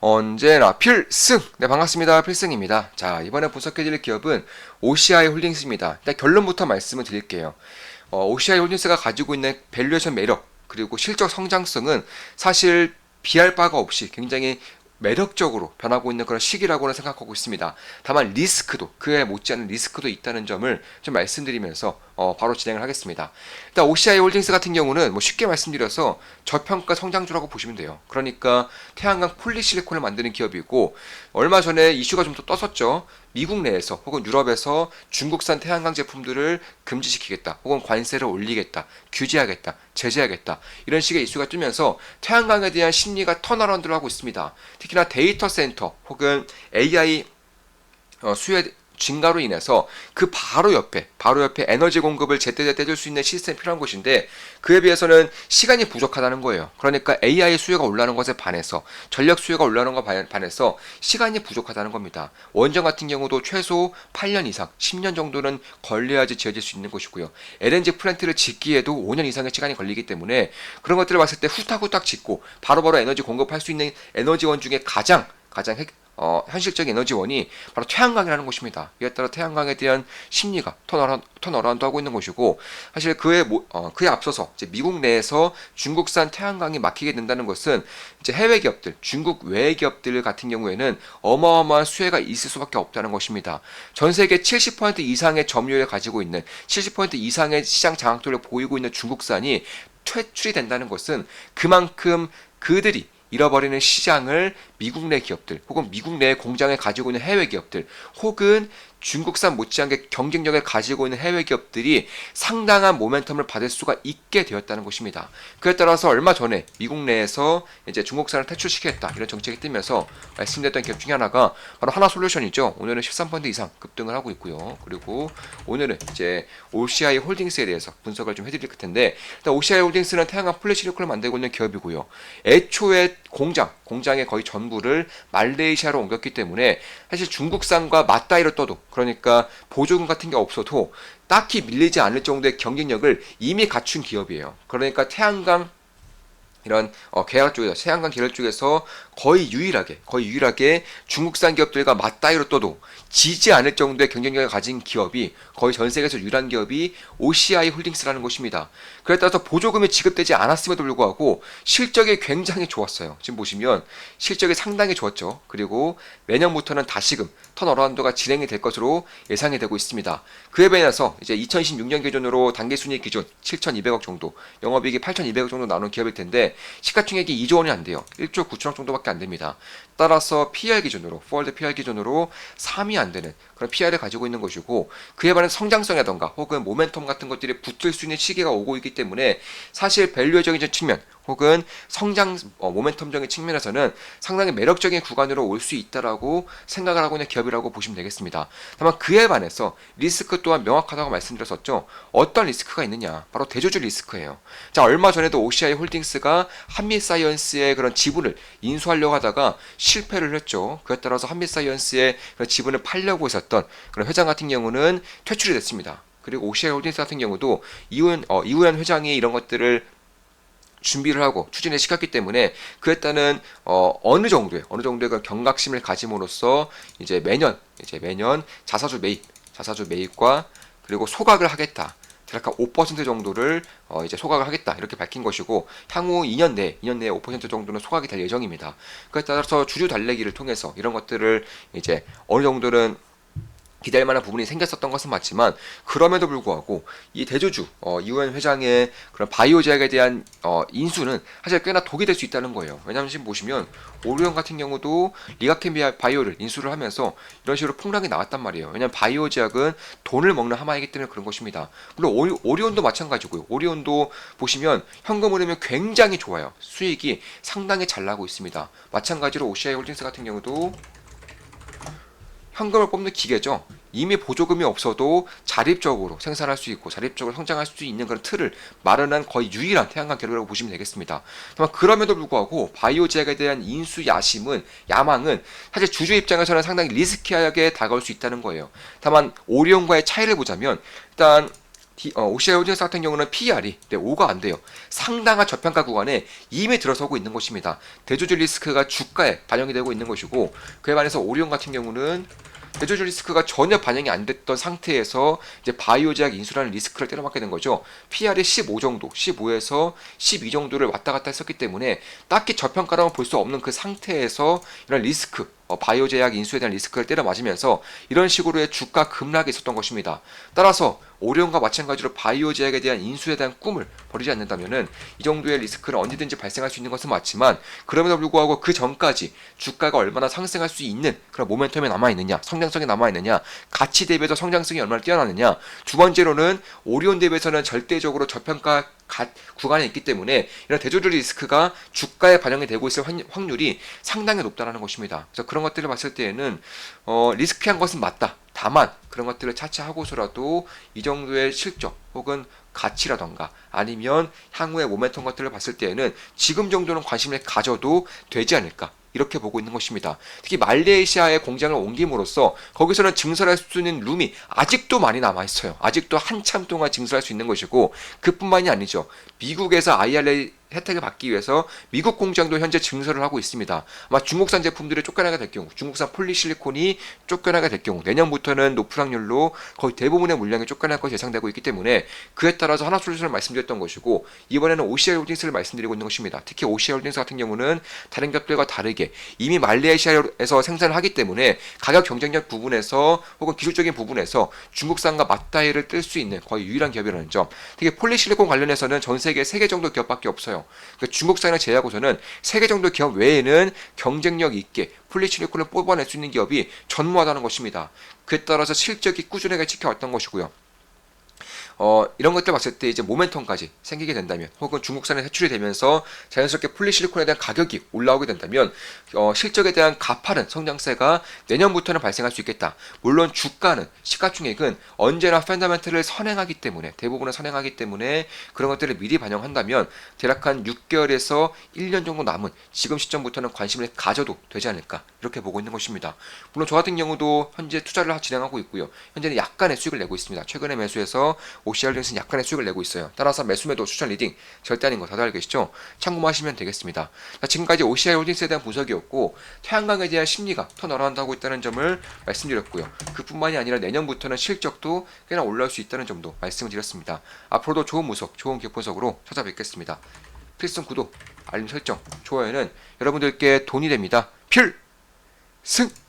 언제나 필승! 네, 반갑습니다. 필승입니다. 자, 이번에 분석해드릴 기업은 OCI 홀딩스입니다. 일단 결론부터 말씀을 드릴게요. OCI 홀딩스가 가지고 있는 밸류에이션 매력, 그리고 실적 성장성은 사실 비할 바가 없이 굉장히 매력적으로 변하고 있는 그런 시기라고는 생각하고 있습니다. 다만 리스크도, 그에 못지않은 리스크도 있다는 점을 좀 말씀드리면서 바로 진행을 하겠습니다. 일단 OCI 홀딩스 같은 경우는 뭐 쉽게 말씀드려서 저평가 성장주라고 보시면 돼요. 그러니까 태양광 폴리실리콘을 만드는 기업이고, 얼마 전에 이슈가 좀 더 떴었죠. 미국 내에서 혹은 유럽에서 중국산 태양광 제품들을 금지시키겠다, 혹은 관세를 올리겠다, 규제하겠다, 제재하겠다, 이런 식의 이슈가 뜨면서 태양광에 대한 심리가 턴어라운드를 하고 있습니다. 특히나 데이터 센터 혹은 AI 수요의 증가로 인해서 그 바로 옆에 에너지 공급을 제때제때 해줄 수 있는 시스템이 필요한 곳인데, 그에 비해서는 시간이 부족하다는 거예요. 그러니까 AI 수요가 올라가는 것에 반해서, 전력 수요가 올라가는 것에 반해서 시간이 부족하다는 겁니다. 원전 같은 경우도 최소 8년 이상, 10년 정도는 걸려야지 지어질 수 있는 곳이고요. LNG 플랜트를 짓기에도 5년 이상의 시간이 걸리기 때문에 그런 것들을 봤을 때 후딱후딱 짓고 바로바로 에너지 공급할 수 있는 에너지원 중에 가장 현실적인 에너지원이 바로 태양광이라는 것입니다. 이에 따라 태양광에 대한 심리가 턴어라운드 하고 있는 것이고, 사실 그에 앞서서 이제 미국 내에서 중국산 태양광이 막히게 된다는 것은 이제 해외 기업들, 중국 외 기업들 같은 경우에는 어마어마한 수혜가 있을 수밖에 없다는 것입니다. 전 세계 70% 이상의 점유율을 가지고 있는, 70% 이상의 시장 장악도를 보이고 있는 중국산이 퇴출이 된다는 것은 그만큼 그들이 잃어버리는 시장을 미국 내 기업들, 혹은 미국 내 공장을 가지고 있는 해외 기업들, 혹은 중국산 못지않게 경쟁력을 가지고 있는 해외 기업들이 상당한 모멘텀을 받을 수가 있게 되었다는 것입니다. 그에 따라서 얼마 전에 미국 내에서 이제 중국산을 퇴출시키겠다, 이런 정책이 뜨면서 말씀드렸던 기업 중에 하나가 바로 하나솔루션이죠. 오늘은 13% 이상 급등을 하고 있고요. 그리고 오늘은 이제 OCI 홀딩스에 대해서 분석을 좀 해드릴 텐데, 일단 OCI 홀딩스는 태양광 폴리실리콘을 만들고 있는 기업이고요. 애초에 공장의 거의 전부를 말레이시아로 옮겼기 때문에 사실 중국산과 맞다이로 떠도, 그러니까 보조금 같은 게 없어도 딱히 밀리지 않을 정도의 경쟁력을 이미 갖춘 기업이에요. 그러니까 태양광 이런 태양광 계열 쪽에서 거의 유일하게 중국산 기업들과 맞다이로 떠도 지지 않을 정도의 경쟁력을 가진 기업이, 거의 전 세계에서 유일한 기업이 OCI 홀딩스라는 것입니다. 그에 따라서 보조금이 지급되지 않았음에도 불구하고 실적이 굉장히 좋았어요. 지금 보시면 실적이 상당히 좋았죠. 그리고 내년부터는 다시금 턴어라운드가 진행이 될 것으로 예상이 되고 있습니다. 그에 반해서 이제 2026년 기준으로 단기순이익 기준 7,200억 정도, 영업이익이 8,200억 정도 나오는 기업일 텐데, 시가총액이 2조 원이 안 돼요. 1조 9천억 정도밖에 안 됩니다. 따라서 PER 기준으로, 포워드 PER 기준으로 3이 안 되는 그런 PER을 가지고 있는 것이고, 그에 반해 성장성이라던가 혹은 모멘텀 같은 것들이 붙을 수 있는 시기가 오고 있기 때문에 사실 밸류적인 측면 혹은 성장 모멘텀적인 측면에서는 상당히 매력적인 구간으로 올 수 있다라고 생각을 하고 있는 기업이라고 보시면 되겠습니다. 다만 그에 반해서 리스크 또한 명확하다고 말씀드렸었죠. 어떤 리스크가 있느냐, 바로 대조주 리스크예요. 자, 얼마 전에도 OCI 홀딩스가 한미사이언스의 그런 지분을 인수하려고 하다가 실패를 했죠. 그에 따라서 한미사이언스의 그런 지분을 팔려고 했었던 그런 회장 같은 경우는 퇴출이 됐습니다. 그리고 OCI 홀딩스 같은 경우도 이우현 회장이 이런 것들을 준비를 하고 추진을 시켰기 때문에, 그에 따른 어느 정도의 그 경각심을 가짐으로써 이제 매년 자사주 매입과 그리고 소각을 하겠다, 대략 5% 정도를 이제 소각을 하겠다, 이렇게 밝힌 것이고, 향후 2년 내에 5% 정도는 소각이 될 예정입니다. 그에 따라서 주주 달래기를 통해서 이런 것들을 이제 어느 정도는 기대할 만한 부분이 생겼었던 것은 맞지만, 그럼에도 불구하고 이 대주주 이우현 회장의 그런 바이오 제약에 대한 인수는 사실 꽤나 독이 될 수 있다는 거예요. 왜냐하면 지금 보시면 오리온 같은 경우도 리가켄 바이오를 인수를 하면서 이런 식으로 폭락이 나왔단 말이에요. 왜냐하면 바이오 제약은 돈을 먹는 하마이기 때문에 그런 것입니다. 물론 오리온도 마찬가지고요. 오리온도 보시면 현금 흐름이 굉장히 좋아요. 수익이 상당히 잘 나고 있습니다. 마찬가지로 OCI 홀딩스 같은 경우도 현금을 뽑는 기계죠. 이미 보조금이 없어도 자립적으로 생산할 수 있고 자립적으로 성장할 수 있는 그런 틀을 마련한 거의 유일한 태양광 계열이라고 보시면 되겠습니다. 다만 그럼에도 불구하고 바이오 제약에 대한 야망은 사실 주주 입장에서는 상당히 리스키하게 다가올 수 있다는 거예요. 다만 오리온과의 차이를 보자면, 일단 OCI 홀딩스 같은 경우는 PER이 5가 안 돼요. 상당한 저평가 구간에 이미 들어서고 있는 것입니다. 대조주 리스크가 주가에 반영이 되고 있는 것이고, 그에 반해서 오리온 같은 경우는 대조주 리스크가 전혀 반영이 안 됐던 상태에서 이제 바이오 제약 인수라는 리스크를 때려맞게 된 거죠. PR이 15 정도, 15에서 12 정도를 왔다 갔다 했었기 때문에 딱히 저평가라고 볼 수 없는 그 상태에서 이런 리스크, 바이오 제약 인수에 대한 리스크를 때려 맞으면서 이런 식으로의 주가 급락이 있었던 것입니다. 따라서 오리온과 마찬가지로 바이오 제약에 대한 인수에 대한 꿈을 버리지 않는다면은 이 정도의 리스크는 언제든지 발생할 수 있는 것은 맞지만, 그럼에도 불구하고 그 전까지 주가가 얼마나 상승할 수 있는 그런 모멘텀이 남아있느냐, 성장성이 남아있느냐, 가치 대비해서 성장성이 얼마나 뛰어나느냐, 두 번째로는 오리온 대비해서는 절대적으로 저평가 구간에 있기 때문에 이런 대조주 리스크가 주가에 반영이 되고 있을 확률이 상당히 높다는 것입니다. 그래서 그런 것들을 봤을 때에는 리스크한 것은 맞다. 다만 그런 것들을 차치하고서라도 이 정도의 실적 혹은 가치라던가 아니면 향후의 모멘텀 것들을 봤을 때에는 지금 정도는 관심을 가져도 되지 않을까, 이렇게 보고 있는 것입니다. 특히 말레이시아에 공장을 옮김으로써 거기서는 증설할 수 있는 룸이 아직도 많이 남아있어요. 아직도 한참 동안 증설할 수 있는 것이고, 그뿐만이 아니죠. 미국에서 IRA 혜택을 받기 위해서 미국 공장도 현재 증설을 하고 있습니다. 아마 중국산 제품들이 쫓겨나게 될 경우, 중국산 폴리실리콘이 쫓겨나게 될 경우 내년부터는 높은 확률로 거의 대부분의 물량이 쫓겨날 것이 예상되고 있기 때문에, 그에 따라서 하나솔루션을 말씀드렸던 것이고, 이번에는 OCI 홀딩스를 말씀드리고 있는 것입니다. 특히 OCI 홀딩스 같은 경우는 다른 기업들과 다르게 이미 말레이시아에서 생산을 하기 때문에 가격 경쟁력 부분에서 혹은 기술적인 부분에서 중국산과 맞다이를 뜰 수 있는 거의 유일한 기업이라는 점. 특히 폴리실리콘 관련해서는 전 세계 3개 정도 기업밖에 없어요. 그러니까 중국산을 제외하고서는 3개 정도 기업 외에는 경쟁력 있게 폴리실리콘을 뽑아낼 수 있는 기업이 전무하다는 것입니다. 그에 따라서 실적이 꾸준하게 지켜왔던 것이고요. 이런 것들 봤을 때 이제 모멘텀까지 생기게 된다면, 혹은 중국산에 세출이 되면서 자연스럽게 폴리실리콘에 대한 가격이 올라오게 된다면, 실적에 대한 가파른 성장세가 내년부터는 발생할 수 있겠다. 물론 주가는, 시가총액은 언제나 펀더멘털을 선행하기 때문에, 대부분은 선행하기 때문에 그런 것들을 미리 반영한다면 대략 한 6개월에서 1년 정도 남은 지금 시점부터는 관심을 가져도 되지 않을까, 이렇게 보고 있는 것입니다. 물론 저 같은 경우도 현재 투자를 진행하고 있고요. 현재는 약간의 수익을 내고 있습니다. 최근에 매수해서 OCI 홀딩스는 약간의 수익을 내고 있어요. 따라서 매수매도 추천 리딩 절대 아닌 거 다들 알고 계시죠? 참고하시면 되겠습니다. 지금까지 OCI 홀딩스에 대한 분석이었고, 태양광에 대한 심리가 더 늘어난다고 있다는 점을 말씀드렸고요. 그뿐만이 아니라 내년부터는 실적도 꽤나 올라올 수 있다는 점도 말씀을 드렸습니다. 앞으로도 좋은 분석, 좋은 기업 분석으로 찾아뵙겠습니다. 필승 구독, 알림 설정, 좋아요는 여러분들께 돈이 됩니다. 필승!